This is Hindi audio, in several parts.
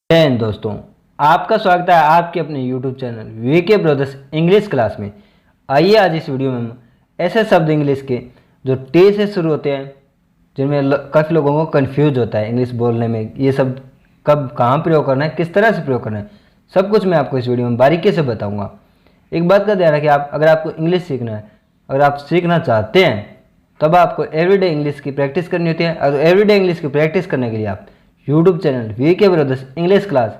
जय हिंद दोस्तों, आपका स्वागत है आपके अपने YouTube channel VK brothers English class में। आइए आज इस वीडियो में हम ऐसे शब्द इंग्लिश के जो टी से शुरू होते हैं, जिनमें काफ़ी लोगों को कंफ्यूज होता है इंग्लिश बोलने में, ये शब्द कब कहाँ प्रयोग करना है, किस तरह से प्रयोग करना है, सब कुछ मैं आपको इस वीडियो में बारीकी से बताऊँगा। एक बात का ध्यान रखिए, अगर आपको इंग्लिश सीखना है, अगर आप सीखना चाहते हैं तब आपको एवरीडे इंग्लिश की प्रैक्टिस करनी होती है। और एवरीडे इंग्लिश की प्रैक्टिस करने के लिए आप YouTube channel VK brothers English class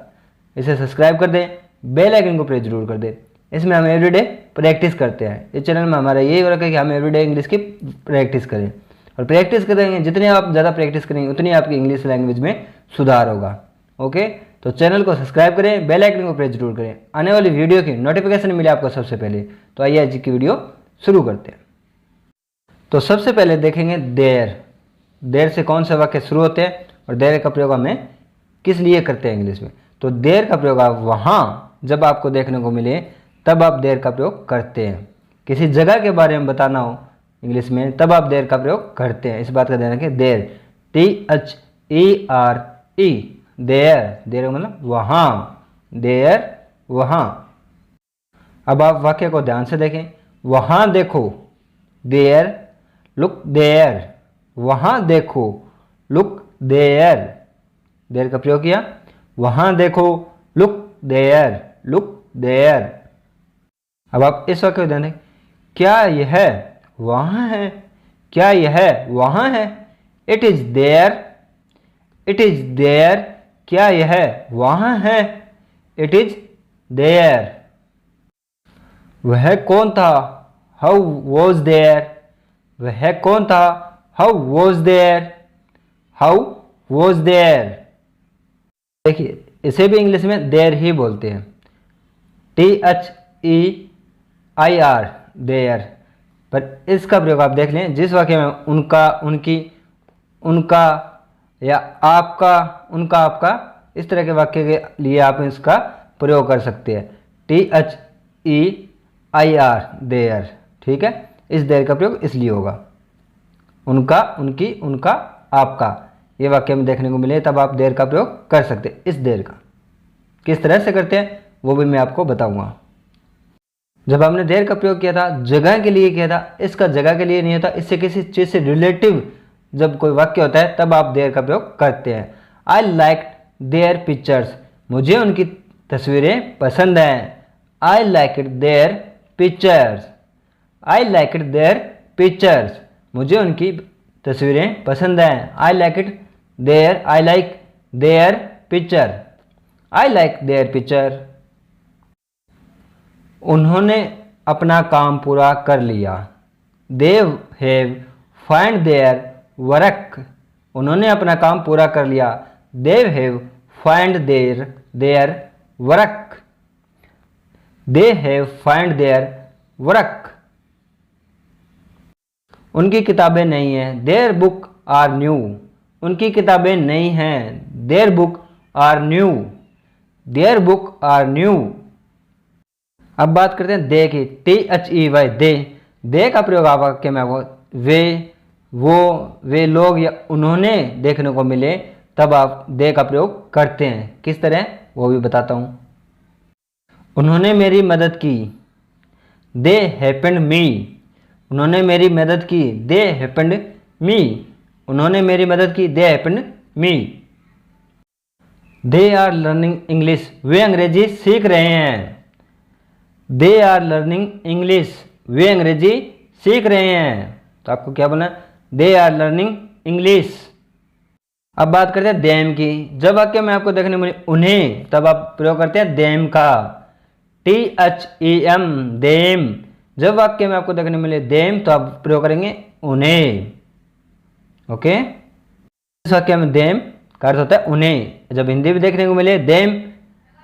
इसे सब्सक्राइब कर दें, बेल आइकन को प्रेस जरूर कर दें। इसमें हम एवरीडे प्रैक्टिस करते हैं। इस चैनल में हमारा यही हो रखा है कि हम एवरीडे इंग्लिश की प्रैक्टिस करें, और प्रैक्टिस करेंगे जितने आप ज़्यादा प्रैक्टिस करेंगे उतनी आपकी इंग्लिश लैंग्वेज में सुधार होगा। ओके, तो चैनल को सब्सक्राइब करें, बेल आइकन को प्रेस जरूर करें, आने वाली वीडियो की नोटिफिकेशन मिले आपको सबसे पहले। तो आइए आज की वीडियो शुरू करते हैं। तो सबसे पहले देखेंगे देर। देर से कौन से वाक्य शुरू होते हैं और देर का प्रयोग हमें किस लिए करते हैं इंग्लिश में। तो देर का प्रयोग आप वहाँ जब आपको देखने को मिले तब आप देर का प्रयोग करते हैं। किसी जगह के बारे में बताना हो इंग्लिश में तब आप देर का प्रयोग करते हैं। इस बात का ध्यान रखें। देर, THERE, देर। देर मतलब वहाँ, देर वहाँ। अब आप वाक्य को ध्यान से देखें। वहाँ देखो, देयर, लुक देयर। वहाँ देखो, लुक देयर। देयर का प्रयोग किया। वहाँ देखो, लुक देयर, लुक देयर। अब आप इस वाक्य को ध्यान दें। क्या यह वहाँ है? क्या यह वहाँ है? It is there, it is there. क्या यह वहाँ है? It is there. वह कौन था? How was there. वह कौन था? How was there, how was there. देखिए, इसे भी इंग्लिश में देयर ही बोलते हैं, THEIR, देयर। पर इसका प्रयोग आप देख लें जिस वाक्य में उनका, उनकी, उनका या आपका, उनका, आपका, इस तरह के वाक्य के लिए आप इसका प्रयोग कर सकते हैं। THEIR, their. ठीक है, इस देयर का प्रयोग इसलिए होगा। उनका, उनकी, उनका, आपका, ये वाक्य में देखने को मिले तब आप देर का प्रयोग कर सकते हैं। इस देर का किस तरह से करते हैं वो भी मैं आपको बताऊंगा। जब आपने देर का प्रयोग किया था जगह के लिए किया था, इसका जगह के लिए नहीं होता, इससे किसी चीज़ से रिलेटिव जब कोई वाक्य होता है तब आप देर का प्रयोग करते हैं। आई लाइक देयर पिक्चर्स, मुझे उनकी तस्वीरें पसंद हैं। I like their pictures, I like their pictures, मुझे उनकी तस्वीरें पसंद हैं। I like it their, I like their picture, I like their picture. उन्होंने अपना काम पूरा कर लिया। They have find their work, उन्होंने अपना काम पूरा कर लिया। They have find their work, they have find their work. उनकी किताबें नहीं हैं। देयर बुक आर न्यू, उनकी किताबें नहीं हैं। Their book are new, their book are new. अब बात करते हैं दे की, THEY, दे। दे का प्रयोग आप वाक्य में आपको वे, वो, वे लोग या उन्होंने देखने को मिले तब आप दे का प्रयोग करते हैं। किस तरह वो भी बताता हूं। उन्होंने मेरी मदद की। दे हैपेंड मी, उन्होंने मेरी मदद की। दे हैपेंड मी, उन्होंने मेरी मदद की। They happened me. They are learning English, वे अंग्रेजी सीख रहे हैं। दे आर लर्निंग इंग्लिश, वे अंग्रेजी सीख रहे हैं। तो आपको क्या बोलना है? They are learning English. अब बात करते हैं देम की। जब वाक्य में आपको देखने मिले उन्हें तब आप प्रयोग करते हैं देम का, THEM, देम। जब वाक्य में आपको देखने मिले देम तो आप प्रयोग करेंगे उन्हें। ओके, इस वाक्य में देम का अर्थ होता है उन्हें। जब हिंदी में देखने को मिले देम,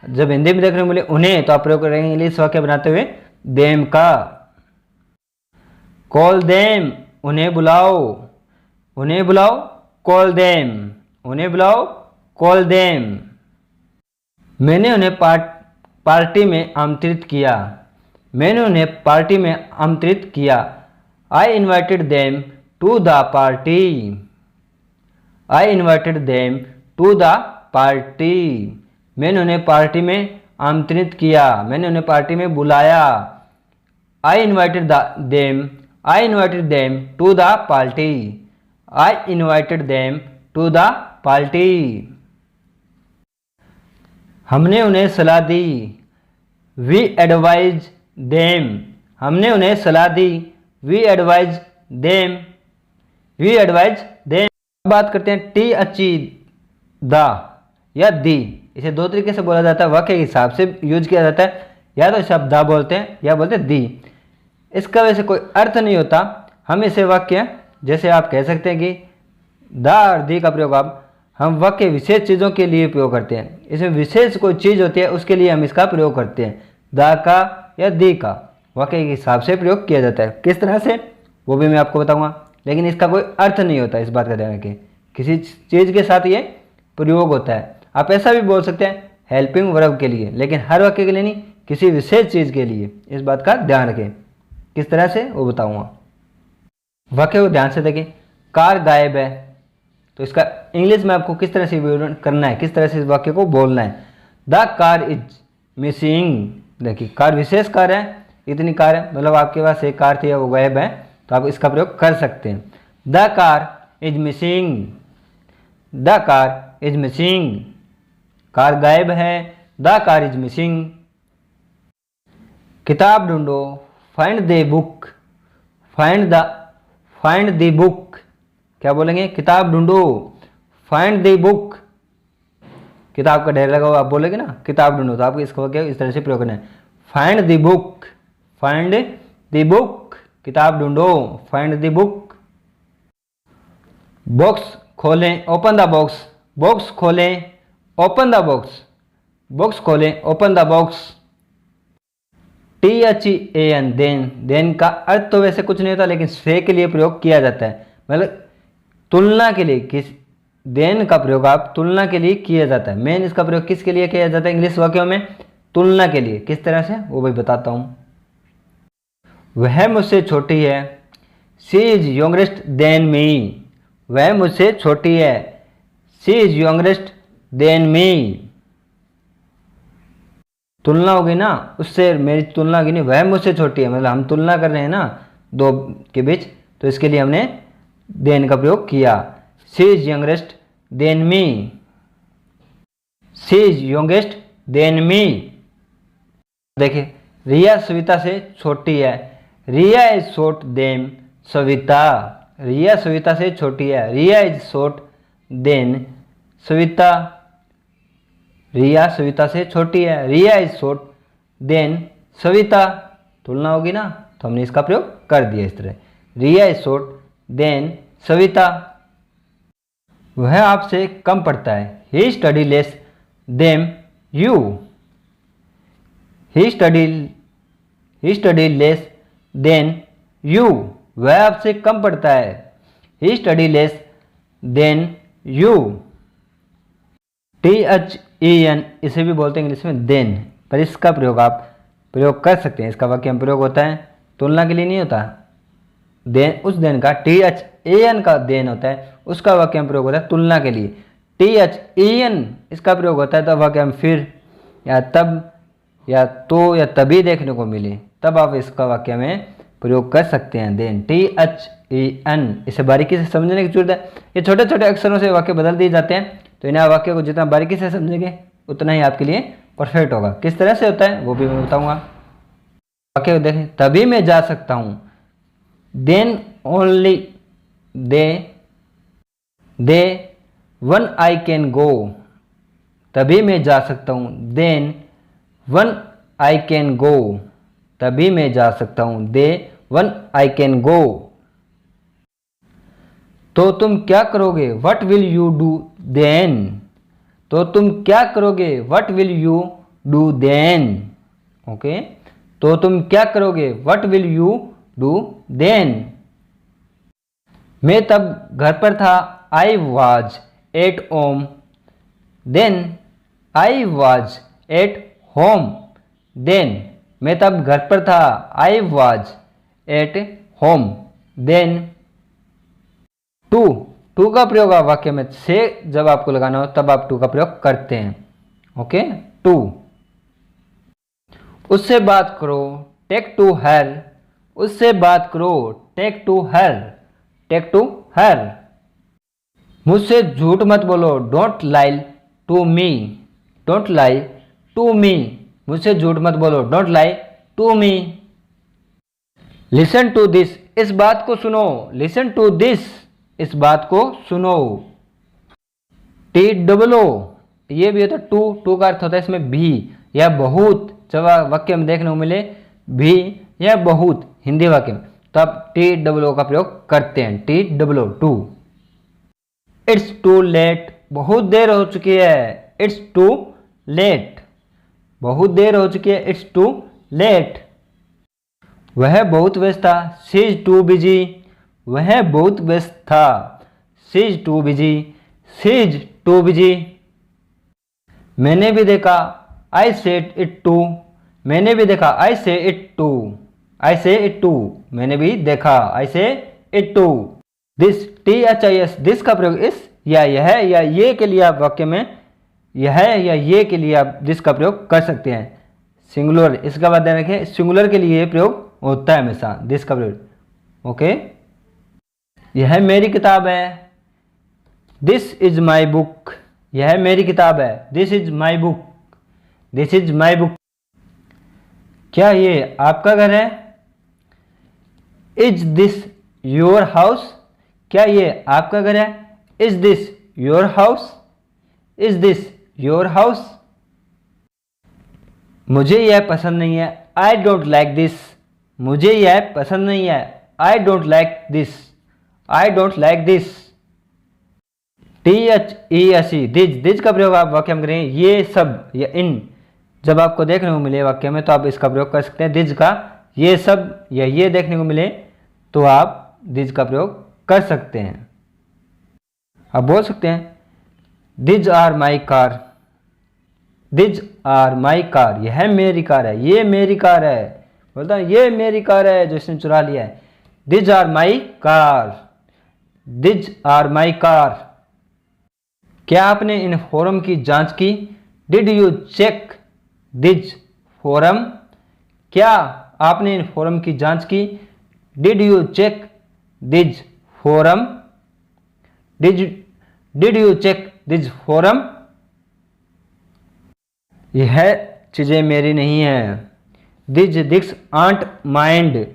जब हिंदी में देखने को मिले उन्हें तो आप प्रयोग करेंगे इंग्लिश वाक्य बनाते हुए देम का। कॉल देम, उन्हें बुलाओ, उन्हें बुलाओ। कॉल देम, उन्हें बुलाओ। Call them. मैंने उन्हें पार्टी में आमंत्रित किया। मैंने उन्हें पार्टी में आमंत्रित किया। I invited them to the party, I invited them to the party, मैंने उन्हें पार्टी में आमंत्रित किया, मैंने उन्हें पार्टी में बुलाया। I invited them to the party, I invited them to the party. हमने उन्हें सलाह दी, वी एडवाइज देम, हमने उन्हें सलाह दी, we advise them, we advise them. बात करते हैं टी अच्छी द या दी। इसे दो तरीके से बोला जाता है, वाक्य के हिसाब से यूज किया जाता है, या तो शब्द दा बोलते हैं या बोलते हैं दी। इसका वैसे कोई अर्थ नहीं होता। हम इसे वाक्य, जैसे आप कह सकते हैं कि दा और दी का प्रयोग हम वाक्य विशेष चीज़ों के लिए प्रयोग करते हैं। इसमें विशेष कोई चीज़ होती है उसके लिए हम इसका प्रयोग करते हैं। दा का या दी का वाक्य के हिसाब से प्रयोग किया जाता है। किस तरह से वो भी मैं आपको बताऊंगा, लेकिन इसका कोई अर्थ नहीं होता। इस बात का ध्यान रखें, किसी चीज़ के साथ ये प्रयोग होता है। आप ऐसा भी बोल सकते हैं हेल्पिंग वर्ब के लिए, लेकिन हर वाक्य के लिए नहीं, किसी विशेष चीज़ के लिए। इस बात का ध्यान रखें। किस तरह से वो बताऊंगा। वाक्य को ध्यान से देखें। कार गायब है, तो इसका इंग्लिश में आपको किस तरह से विवरण करना है, किस तरह से इस वाक्य को बोलना है। The car is missing. देखिए कार विशेष कार है, इतनी कार है, मतलब आपके पास एक कार थी वो गायब है, तो आप इसका प्रयोग कर सकते हैं। The car is missing, the car is missing, car गायब है, द कार इज मिसिंग। किताब ढूंढो, find the book, find the book. क्या बोलेंगे, किताब ढूंढो, फाइंड द बुक। किताब का ढेर लगा हुआ, आप बोलेंगे ना किताब ढूंढो, तो आपको इसको क्या इस तरह से प्रयोग करना है, find the book, find the book, किताब ढूंढो, फाइंड द बुक। बॉक्स खोलें, ओपन द बॉक्स, बॉक्स खोलें, ओपन द बॉक्स, बॉक्स खोलें, open the box. THAN than, than का अर्थ तो वैसे कुछ नहीं होता, लेकिन से के लिए प्रयोग किया जाता है, मतलब तुलना के लिए। किस देन का प्रयोग आप तुलना के लिए किया जाता है। मेन इसका प्रयोग किसके लिए किया जाता है इंग्लिश वाक्यों में, तुलना के लिए। किस तरह से वो भी बताता हूँ। वह मुझसे छोटी है, she is youngest than me, वह मुझसे छोटी है, she is youngest than me. तुलना होगी ना, उससे मेरी तुलना होगी नहीं, वह मुझसे छोटी है, मतलब हम तुलना कर रहे हैं ना दो के बीच, तो इसके लिए हमने देन का प्रयोग किया। She is youngest than me, she is youngest than me. देखिए रिया सविता से छोटी है, रिया इज शॉर्ट देन सविता, रिया सविता से छोटी है, रिया इज शॉर्ट देन सविता, रिया सविता से छोटी है, रिया इज शॉर्ट देन सविता। तुलना होगी ना, तो हमने इसका प्रयोग कर दिया इस तरह, Riya is short than Savita. वह आपसे कम पढ़ता है, he study less them you, he study less than you, वह आपसे कम पढ़ता है, he study less than you. THEN इसे भी बोलते हैं इंग्लिश में देन, पर इसका प्रयोग आप प्रयोग कर सकते हैं। इसका वाक्य में प्रयोग होता है, तुलना के लिए नहीं होता। देन, उस देन का THAN का देन होता है, उसका वाक्य में प्रयोग होता है तुलना के लिए। THEN इसका प्रयोग होता है तब वाक्य में फिर या तब या तो या तभी देखने को मिले, तब आप इसका वाक्य में प्रयोग कर सकते हैं। देन THEN, इसे बारीकी से समझने की जरूरत है। ये छोटे छोटे अक्षरों से वाक्य बदल दिए जाते हैं, तो इन वाक्य को जितना बारीकी से समझेंगे उतना ही आपके लिए परफेक्ट होगा। किस तरह से होता है वो भी मैं बताऊंगा। वाक्य को देखें, तभी मैं जा सकता हूँ, then only they one I can go, तभी मैं जा सकता हूँ, then one I can go, तभी मैं जा सकता हूँ, दे वन आई कैन गो। तो तुम क्या करोगे, what will you do then, तो तुम क्या करोगे, what will you do then. Okay, तो तुम क्या करोगे, what will you do then. मैं तब घर पर था, I was at home, then I was at home, then मैं तब घर पर था, I was at home, then. To का प्रयोग आप वाक्य में से जब आपको लगाना हो तब आप टू का प्रयोग करते हैं। Okay, to. उससे बात करो, टेक टू हर। उससे बात करो, take to her, take to her. मुझसे झूठ मत बोलो, don't lie to me, don't lie to me. मुझसे झूठ मत बोलो, don't lie to me. Listen to this, इस बात को सुनो, लिसन टू दिस, इस बात को सुनो। टी डबल ओ, ये भी होता है टू, टू का अर्थ होता है इसमें भी या बहुत। जब वाक्य में देखने को मिले भी या बहुत हिंदी वाक्य में, तो आप टी डबल ओ का प्रयोग करते हैं, T double O, too. It's too late, बहुत देर हो चुकी है, इट्स टू लेट, बहुत देर हो चुकी है, इट्स टू लेट। वह बहुत व्यस्त था, शी इज टू बिजी, वह बहुत व्यस्त था, she is too busy, she is too busy. मैंने भी देखा, आई सेड इट टू, मैंने भी देखा, I saw it to, I saw it to, मैंने भी देखा, I saw it too. This, T H I S, this का प्रयोग इस या यह या ये के लिए आप वाक्य में यह या ये के लिए आप दिस का प्रयोग कर सकते हैं। सिंगुलर, इसका बात ध्यान रखें, सिंगुलर के लिए ये प्रयोग होता है हमेशा दिस का प्रयोग। ओके, यह मेरी किताब है, दिस इज माई बुक, यह मेरी किताब है, this is my book, this is my book. क्या ये आपका घर है, इज दिस योर हाउस, क्या ये आपका घर है, is this your house, is this your house. मुझे यह पसंद नहीं है, आई डोंट लाइक दिस, मुझे यह पसंद नहीं है, I don't like this, I don't like this. T H E S E, these, these का प्रयोग आप वाक्य में करें, ये सब या इन जब आपको देखने को मिले वाक्य में तो आप इसका प्रयोग कर सकते हैं दिज का। ये सब या ये देखने को मिले तो आप दिज का प्रयोग कर सकते हैं। आप बोल सकते हैं these are my car, these are my car, यह मेरी कार है, ये मेरी कार है, बोलता है ये मेरी कार है जो इसने चुरा लिया है। These are my car, these are my car. क्या आपने इन फॉर्म की जांच की, did you check these form, क्या आपने इन फॉर्म की जांच की, did you check these form, did you check these form. यह चीज़ें मेरी नहीं हैं, दिज दिक्स आंट माइंड,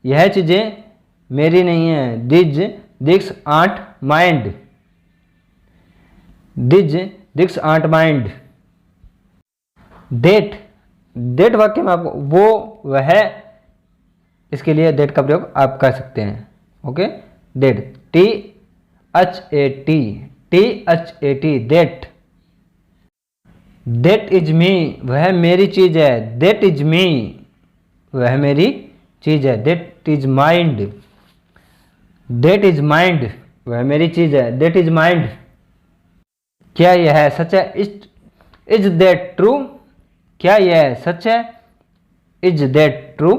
यह चीज़ें मेरी नहीं हैं, these things aren't mine, these things aren't mine. डेट, डेट वाक्य में आपको वो वह, इसके लिए डेट का प्रयोग आप कर सकते हैं। Okay, that, T H A T, T H A T, that. That is me, वह मेरी चीज है, डेट इज मी, वह मेरी चीज है, that is mine, that is mine, वह मेरी चीज है, डेट इज माइंड। क्या यह सच है, इज दैट ट्रू, क्या यह सच है, is that true,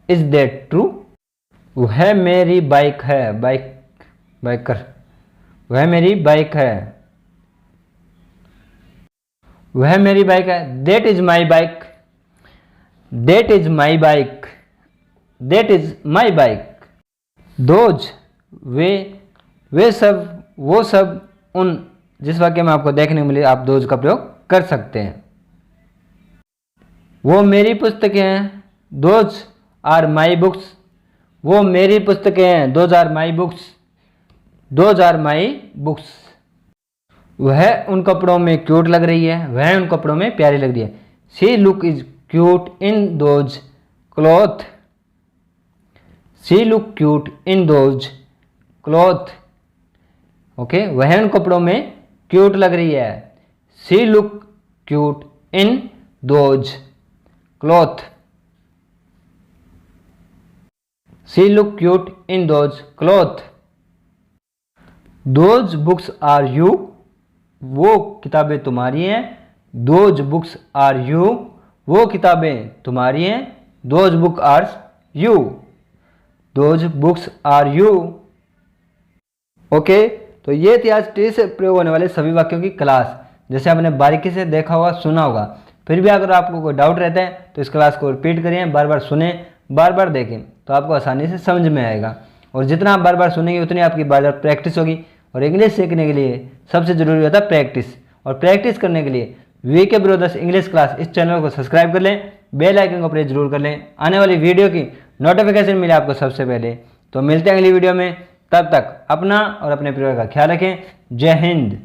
is that true. वह मेरी बाइक है, बाइक, बाइकर, वह मेरी बाइक है, वह मेरी बाइक है, that is my bike, that is my bike, that is my bike. Those, वे सब, वो सब, उन, जिस वाक्य में आपको देखने को मिले आप दोज का प्रयोग कर सकते हैं। वो मेरी पुस्तकें हैं, दोज आर माई बुक्स, वो मेरी पुस्तकें हैं, those are my books, those are my books. वह उन कपड़ों में क्यूट लग रही है, वह उन कपड़ों में प्यारी लग रही है, she look is cute in those cloth, she look cute in those cloth. Okay, वह उन कपड़ों में क्यूट लग रही है, she look cute in those cloth, she look cute in those cloth. Those books are you, वो किताबें तुम्हारी हैं, दोज बुक्स आर यू, वो किताबें तुम्हारी हैं, those book are you, those books are you. Okay, तो ये थी आज टी से प्रयोग होने वाले सभी वाक्यों की क्लास। जैसे आपने बारीकी से देखा होगा, सुना होगा। फिर भी अगर आपको कोई डाउट रहता है तो इस क्लास को रिपीट करिए, बार बार सुने, बार बार देखें, तो आपको आसानी से समझ में आएगा। और जितना आप बार बार सुनेंगे उतनी आपकी बार बार प्रैक्टिस होगी। और इंग्लिश सीखने के लिए सबसे ज़रूरी होता है प्रैक्टिस। और प्रैक्टिस करने के लिए वीके ब्रदर्स इंग्लिश क्लास इस चैनल को सब्सक्राइब कर लें, बेल आइकन को प्रेस जरूर कर लें, आने वाली वीडियो की नोटिफिकेशन मिले आपको सबसे पहले। तो मिलते हैं अगली वीडियो में, तब तक अपना और अपने परिवार का ख्याल रखें। जय हिंद।